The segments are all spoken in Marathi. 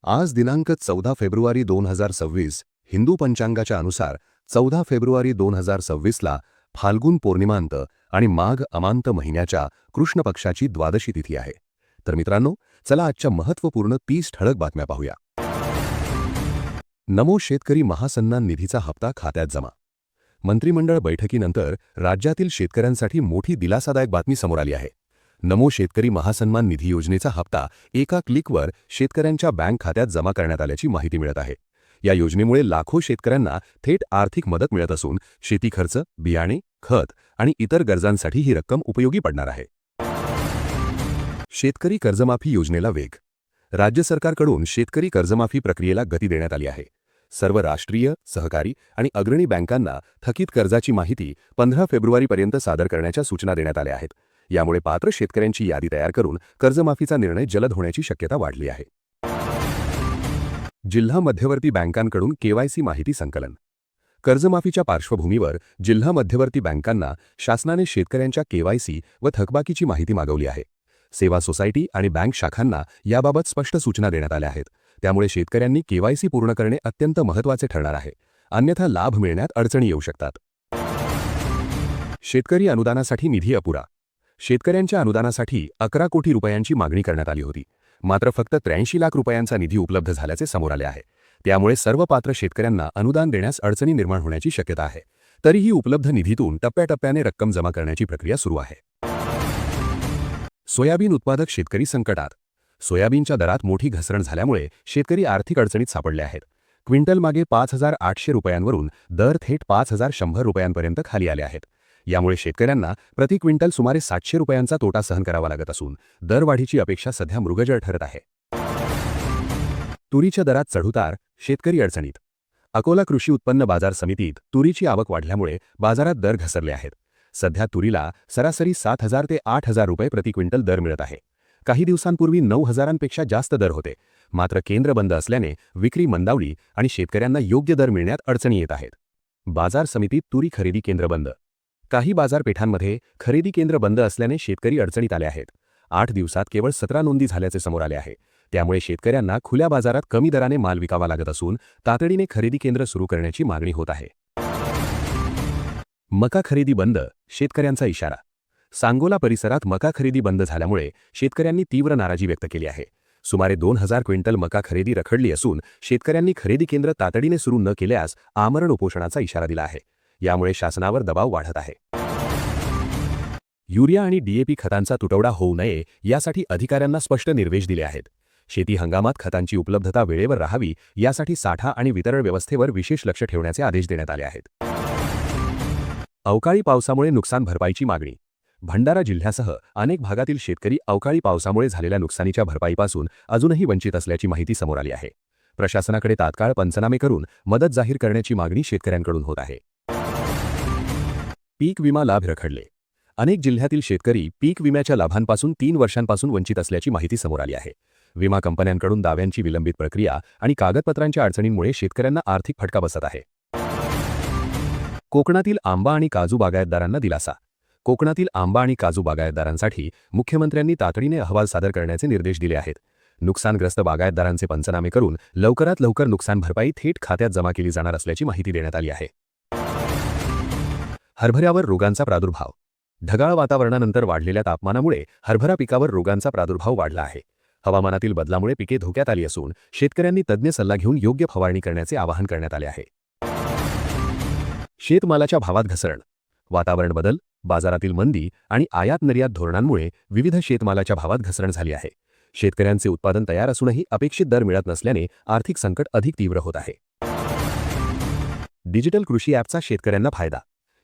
आज दिनांक 14 फेब्रुवारी 2026 हिंदू पंचांगाच्या अनुसार 14 फेब्रुवारी 2026ला फाल्गुन पौर्णिमांत आणि माघ अमांत महिन्याच्या कृष्ण पक्षाची द्वादशी तिथी आहे. तर मित्रांनो, चला आजच्या महत्त्वपूर्ण 30 ठळक बातम्या पाहूया. नमो शेतकरी महासन्मान निधीचा हप्ता खात्यात जमा. मंत्रिमंडळ बैठकीनंतर राज्यातील शेतकऱ्यांसाठी मोठी दिलासादायक बातमी समोर आली आहे. नमो शेतकरी महासन्मान निधी योजनेचा हप्ता एका क्लिकवर शेतकऱ्यांच्या बँक खात्यात जमा करण्यात आल्याची माहिती मिळत आहे. या योजनेमुळे लाखो शेतकऱ्यांना थेट आर्थिक मदत मिळत असून शेती खर्च, बियाणे, खत आणि इतर गरजांसाठी ही रक्कम उपयोगी पडणार आहे. शेतकरी कर्जमाफी योजनेला वेग. राज्य सरकारकडून शेतकरी कर्जमाफी प्रक्रियेला गती देण्यात आली आहे. सर्व राष्ट्रीय, सहकारी आणि अग्रणी बँकांना थकीत कर्जाची माहिती 15 फेब्रुवारीपर्यंत सादर करण्याच्या सूचना देण्यात आल्या आहेत. यामुळे पात्र शेतकऱ्यांची यादी तयार करून कर्जमाफीचा निर्णय जलद होण्याची शक्यता वाढली आहे. जिल्हा मध्यवर्ती बँकांकडून केवायसी माहिती संकलन. कर्जमाफीच्या पार्श्वभूमीवर जिल्हा मध्यवर्ती बँकांना शासनाने शेतकऱ्यांच्या केवायसी व थकबाकीची माहिती मागवली आहे. सेवा सोसायटी आणि बँक शाखांना याबाबत स्पष्ट सूचना देण्यात आल्या आहेत. त्यामुळे शेतकऱ्यांनी केवायसी पूर्ण करणे अत्यंत महत्त्वाचे ठरणार आहे. अन्यथा लाभ मिळण्यात अडचणी येऊ शकतात. शेतकरी अनुदानासाठी निधी अपुरा. शेतकऱ्यांच्या अनुदानासाठी 11 कोटी रुपयांची मागणी करण्यात आली होती. मात्र फक्त 83 लाख रुपयांचा निधी उपलब्ध झाल्याचे समोर आले आहे. त्यामुळे सर्व पात्र शेतकऱ्यांना अनुदान देण्यास अडचणी निर्माण होण्याची शक्यता आहे. तरीही उपलब्ध निधीतून टप्प्याटप्प्याने रक्कम जमा करण्याची प्रक्रिया सुरू आहे. सोयाबीन उत्पादक शेतकरी संकटात. सोयाबीनच्या दरात मोठी घसरण झाल्यामुळे शेतकरी आर्थिक अडचणीत सापडले आहेत. क्विंटल मागे 5,800 रुपयांवरून दर थेट 5,100 रुपयांपर्यंत खाली आले आहेत. यामुळे शेतकऱ्यांना प्रति क्विंटल सुमारे 700 रुपयांचा तोटा सहन करावा लागत असून दरवाढीची अपेक्षा सध्या मृगजळ ठरत आहे. तुरीच्या दरात चढउतार, शेतकरी अडचणीत. अकोला कृषी उत्पन्न बाजार समितीत तुरीची आवक वाढल्यामुळे बाजारात दर घसरले आहेत. सध्या तुरीला सरासरी 7,000 ते 8,000 रुपये प्रति क्विंटल दर मिळत आहे. काही दिवसांपूर्वी 9,000पेक्षा जास्त दर होते. मात्र केंद्र बंद असल्याने विक्री मंदावली आणि शेतकऱ्यांना योग्य दर मिळण्यात अडचणी येत आहेत. बाजार समितीत तुरी खरेदी केंद्र बंद. काही बाजारपेठांमध्ये खरेदी केंद्र बंद असल्याने शेतकरी अडचणीत आले आहेत. 8 दिवसात केवळ 17 नोंदी झाल्याचे समोर आले आहे. त्यामुळे शेतकऱ्यांना खुल्या बाजारात कमी दराने माल विकावा लागत असून तातडीने खरेदी केंद्र सुरू करण्याची मागणी होत आहे. मका खरेदी बंद, शेतकऱ्यांचा इशारा. सांगोला परिसरात मका खरेदी बंद झाल्यामुळे शेतकऱ्यांनी तीव्र नाराजी व्यक्त केली आहे. सुमारे 2,000 क्विंटल मका खरेदी रखडली असून शेतकऱ्यांनी खरेदी केंद्र तातडीने सुरू न केल्यास आमरण उपोषणाचा इशारा दिला आहे. यामुळे शासनावर दबाव वाढत आहे. युरिया आणि डीएपी खतांचा तुटवडा होऊ नये यासाठी अधिकाऱ्यांना स्पष्ट निर्देश दिले आहेत. शेती हंगामात खतांची उपलब्धता वेळेवर राहावी यासाठी साठा आणि वितरण व्यवस्थेवर विशेष लक्ष ठेवण्याचे आदेश देण्यात आले आहेत. अवकाळी पावसामुळे नुकसान भरपाईची मागणी. भंडारा जिल्ह्यासह अनेक भागातील शेतकरी अवकाळी पावसामुळे झालेल्या नुकसानीच्या भरपाईपासून अजूनही वंचित असल्याची माहिती समोर आली आहे. प्रशासनाकडे तात्काळ पंचनामे करून मदत जाहीर करण्याची मागणी शेतकऱ्यांकडून होत आहे. पीक विमा लाभ रखडले. अनेक जिल्ह्यातील शेतकरी पीक विम्याच्या लाभांपासून 3 वर्षांपासून वंचित असल्याची माहिती समोर आली आहे. विमा कंपन्यांकडून दाव्यांची विलंबित प्रक्रिया आणि कागदपत्रांच्या अडचणींमुळे शेतकऱ्यांना आर्थिक फटका बसत आहे. कोकणातील आंबा आणि काजू बागायतदारांना दिलासा. कोकणातील आंबा आणि काजू बागायतदारांसाठी मुख्यमंत्र्यांनी तातडीने अहवाल सादर करण्याचे निर्देश दिले आहेत. नुकसानग्रस्त बागायतदारांचे पंचनामे करून लवकरात लवकर नुकसान भरपाई थेट खात्यात जमा केली जाणार असल्याची माहिती देण्यात आली आहे. हरभऱ्यावर रोगांचा प्रादुर्भाव. ढगाळ वातावरणानंतर वाढलेल्या तापमानामुळे हरभरा पिकावर रोगांचा प्रादुर्भाव वाढला आहे. हवामानातील बदलामुळे पिके धोक्यात आली असून शेतकऱ्यांनी तज्ज्ञ सल्ला घेऊन योग्य फवारणी करण्याचे आवाहन करण्यात आले आहे. शेतमालाच्या भावात घसरण. वातावरण बदल, बाजारातील मंदी आणि आयात निर्यात धोरणांमुळे विविध शेतमालाच्या भावात घसरण झाली आहे. शेतकऱ्यांचे उत्पादन तयार असूनही अपेक्षित दर मिळत नसल्याने आर्थिक संकट अधिक तीव्र होत आहे. डिजिटल कृषी ॲपचा शेतकऱ्यांना फायदा.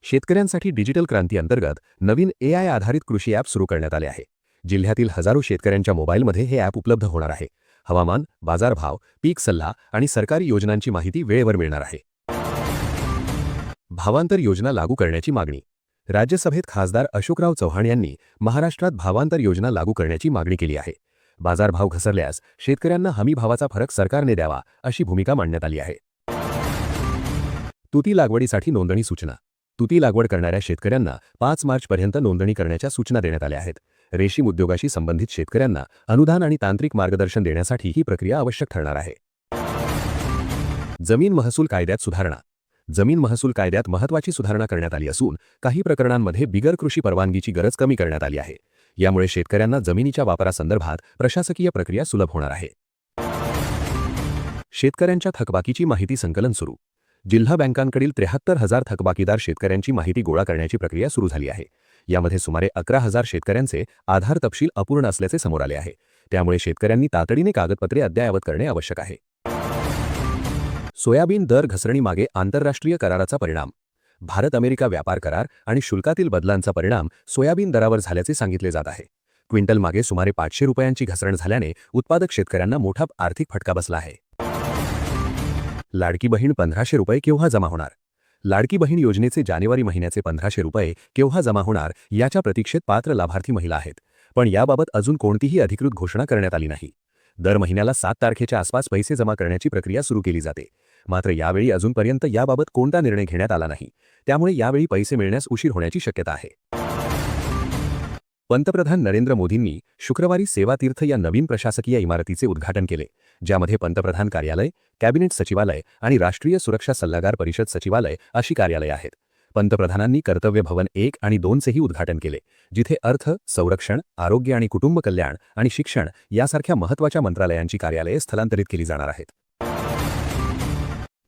शेतकऱ्यांसाठी डिजिटल क्रांती अंतर्गत नवीन AI आधारित कृषी ॲप सुरू करण्यात आले आहे. जिल्ह्यातील हजारो शेतकऱ्यांच्या मोबाईलमध्ये हे ॲप उपलब्ध होणार आहे. हवामान, बाजारभाव, पीक सल्ला आणि सरकारी योजनांची माहिती वेळेवर मिळणार आहे. भावांतर योजना लागू करण्याची मागणी. राज्यसभेत खासदार अशोकराव चव्हाण यांनी महाराष्ट्रात भावांतर योजना लागू करण्याची मागणी केली आहे. बाजारभाव घसरल्यास शेतकऱ्यांना हमी भावाचा फरक सरकारने द्यावा अशी भूमिका मांडण्यात आली आहे. तुती लागवडीसाठी नोंदणी सूचना. तुती लागवड करणाऱ्या शेतकऱ्यांना 5 मार्चपर्यंत नोंदणी करण्याच्या सूचना देण्यात आल्या आहेत. रेशीम उद्योगाशी संबंधित शेतकऱ्यांना अनुदान आणि तांत्रिक मार्गदर्शन देण्यासाठी ही प्रक्रिया आवश्यक ठरणार आहे. जमीन महसूल कायद्यात सुधारणा. जमीन महसूल कायद्यात महत्त्वाची सुधारणा करण्यात आली असून काही प्रकरणांमध्ये बिगर कृषी परवानगीची गरज कमी करण्यात आली आहे. यामुळे शेतकऱ्यांना जमिनीच्या वापरासंदर्भात प्रशासकीय प्रक्रिया सुलभ होणार आहे. शेतकऱ्यांच्या थकबाकीची माहिती संकलन सुरू. जिल्हा बँकांकडील 73,000 थकबाकीदार शेतकऱ्यांची माहिती गोळा करण्याची प्रक्रिया सुरू झाली आहे. यामध्ये सुमारे 11,000 शेतकऱ्यांचे आधार तपशील अपूर्ण असल्याचे समोर आले आहे. त्यामुळे शेतकऱ्यांनी तातडीने कागदपत्रे अद्ययावत करणे आवश्यक आहे. सोयाबीन दर घसरणीमागे आंतरराष्ट्रीय कराराचा परिणाम. भारत-अमेरिका व्यापार करार आणि शुल्कातील बदलांचा परिणाम सोयाबीन दरावर झाल्याचे सांगितले जात आहे. क्विंटलमागे सुमारे 500 रुपयांची घसरण झाल्याने उत्पादक शेतकऱ्यांना मोठा आर्थिक फटका बसला आहे. लाडकी बहीण 1,500 रुपये केव्हा जमा होणार? लाडकी बहीण योजनेचे जानेवारी महिन्याचे 1,500 रुपये केव्हा जमा होणार याच्या प्रतीक्षेत पात्र लाभार्थी महिला आहेत. पण याबाबत अजून कोणतीही अधिकृत घोषणा करण्यात आली नाही. दर महिन्याला 7 तारखेच्या आसपास पैसे जमा करण्याची प्रक्रिया सुरू केली जाते. मात्र यावेळी अजूनपर्यंत याबाबत कोणता निर्णय घेण्यात आला नाही. त्यामुळे यावेळी पैसे मिळण्यास उशीर होण्याची शक्यता आहे. पंतप्रधान नरेंद्र मोदींनी शुक्रवारी सेवातीर्थ या नवीन प्रशासकीय इमारतीचे उद्घाटन केले, ज्यामध्ये पंतप्रधान कार्यालय, कॅबिनेट सचिवालय आणि राष्ट्रीय सुरक्षा सल्लागार परिषद सचिवालय अशी कार्यालये आहेत. पंतप्रधानांनी कर्तव्य भवन 1 आणि 2चेही उद्घाटन केले, जिथे अर्थ, संरक्षण, आरोग्य आणि कुटुंब कल्याण आणि शिक्षण यासारख्या महत्त्वाच्या मंत्रालयांची कार्यालये स्थलांतरित केली जाणार आहेत.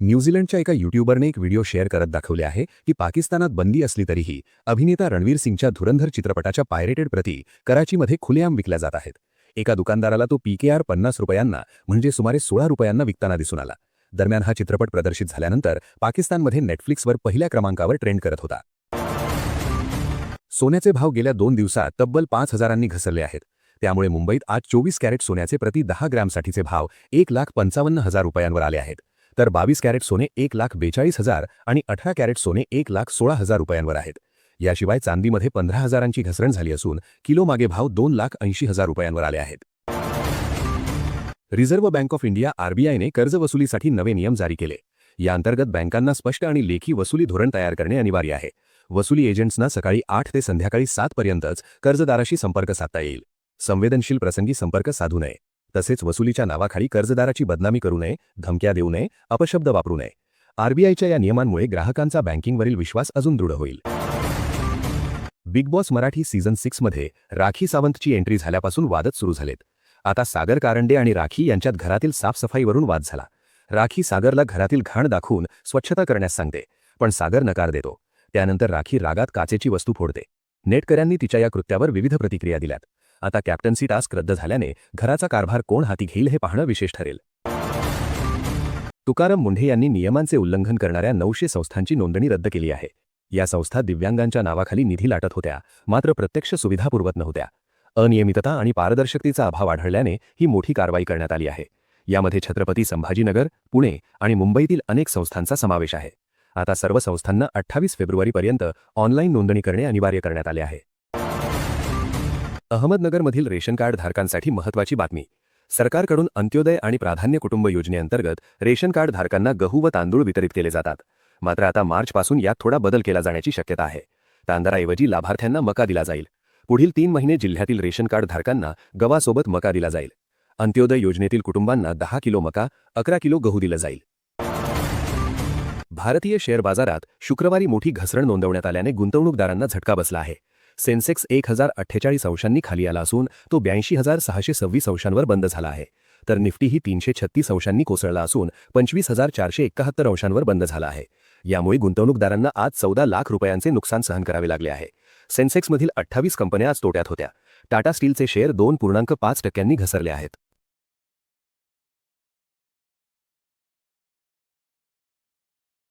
न्यूझीलंडच्या एका यूट्यूबरने एक व्हिडिओ शेअर करत दाखवले आहे की पाकिस्तानात बंदी असली तरीही अभिनेता रणवीर सिंगच्या धुरंधर चित्रपटाच्या पायरेटेड प्रती कराचीमध्ये खुलेआम विकल्या जात आहेत. एका दुकानदाराला तो PKR 50 रुपयांना म्हणजे सुमारे 16 रुपयांना विकताना दिसून आला. दरम्यान हा चित्रपट प्रदर्शित झाल्यानंतर पाकिस्तानमध्ये नेटफ्लिक्सवर पहिल्या क्रमांकावर ट्रेंड करत होता. सोन्याचे भाव गेल्या 2 दिवसात तब्बल 5,000 घसरले आहेत. त्यामुळे मुंबईत आज 24 कॅरेट सोन्याचे प्रति 10 ग्रॅमसाठीचे भाव 1,55,000 रुपयांवर आले आहेत. तर 22 कॅरेट सोने 1,42,000 आणि 18 कॅरेट सोने 1,16,000 रुपयांवर आहेत. याशिवाय चांदीमध्ये 15,000ची घसरण झाली असून किलोमागे भाव 2,80,000 रुपयांवर आले आहेत. रिझर्व्ह बँक ऑफ इंडिया RBIने कर्ज वसुलीसाठी नवे नियम जारी केले. या अंतर्गत बँकांना स्पष्ट आणि लेखी वसुली धोरण तयार करणे अनिवार्य आहे. वसुली एजंट्सना सकाळी 8 ते संध्याकाळी 7 पर्यंतच कर्जदाराशी संपर्क साधता येईल. संवेदनशील प्रसंगी संपर्क साधू नये. तसेच वसुलीच्या नावाखाली कर्जदाराची बदनामी करू नये, धमक्या देऊ नये, अपशब्द वापरू नये. RBIच्या या नियमांमुळे ग्राहकांचा बँकिंगवरील विश्वास अजून दृढ होईल. बिग बॉस मराठी सीझन 6 मध्ये राखी सावंतची एंट्री झाल्यापासून वादच सुरू झालेत. आता सागर कारंडे आणि राखी यांच्यात घरातील साफसफाईवरून वाद झाला. राखी सागरला घरातील घाण दाखवून स्वच्छता करण्यास सांगते, पण सागर नकार देतो. त्यानंतर राखी रागात काचेची वस्तू फोडते. नेटकऱ्यांनी तिच्या या कृत्यावर विविध प्रतिक्रिया दिल्यात. आता कॅप्टन्सी टास्क रद्द झाल्याने घराचा कारभार कोण हाती घेईल हे पाहणं विशेष ठरेल. तुकाराम मुंढे यांनी नियमांचे उल्लंघन करणाऱ्या 900 संस्थांची नोंदणी रद्द केली आहे. या संस्था दिव्यांगांच्या नावाखाली निधी लाटत होत्या, मात्र प्रत्यक्ष सुविधा पुरवत नव्हत्या. अनियमितता आणि पारदर्शकतेचा अभाव आढळल्याने ही मोठी कारवाई करण्यात आली आहे. यामध्ये छत्रपती संभाजीनगर, पुणे आणि मुंबईतील अनेक संस्थांचा समावेश आहे. आता सर्व संस्थांना 28 फेब्रुवारीपर्यंत ऑनलाईन नोंदणी करणे अनिवार्य करण्यात आले आहे. अहमदनगरमधील रेशन कार्ड धारकांसाठी महत्त्वाची बातमी. सरकारकडून अंत्योदय आणि प्राधान्य कुटुंब योजनेअंतर्गत रेशन कार्ड धारकांना गहू व तांदूळ वितरित केले जातात. मात्र आता मार्चपासून यात थोडा बदल केला जाण्याची शक्यता आहे. तांदळाऐवजी लाभार्थ्यांना मका दिला जाईल. पुढील 3 महिने जिल्ह्यातील रेशन कार्ड धारकांना गव्हासोबत मका दिला जाईल. अंत्योदय योजनेतील कुटुंबांना 10 किलो मका, 11 किलो गहू दिलं जाईल. भारतीय शेअर बाजारात शुक्रवारी मोठी घसरण नोंदवण्यात आल्याने गुंतवणूकदारांना झटका बसला आहे. सेन्सेक्स 1,048 अंशांनी खाली आला असून तो 82,626 अंशांवर बंद झाला आहे. तर निफ्टीही 336 अंशांनी कोसळला असून 25,471 अंशांवर बंद झाला आहे. यामुळे गुंतवणूकदारांना आज 14 लाख रुपयांचे नुकसान सहन करावे लागले आहे. सेन्सेक्समधील 28 कंपन्या आज तोट्यात होत्या. टाटा स्टीलचे शेअर 2.5% घसरले आहेत.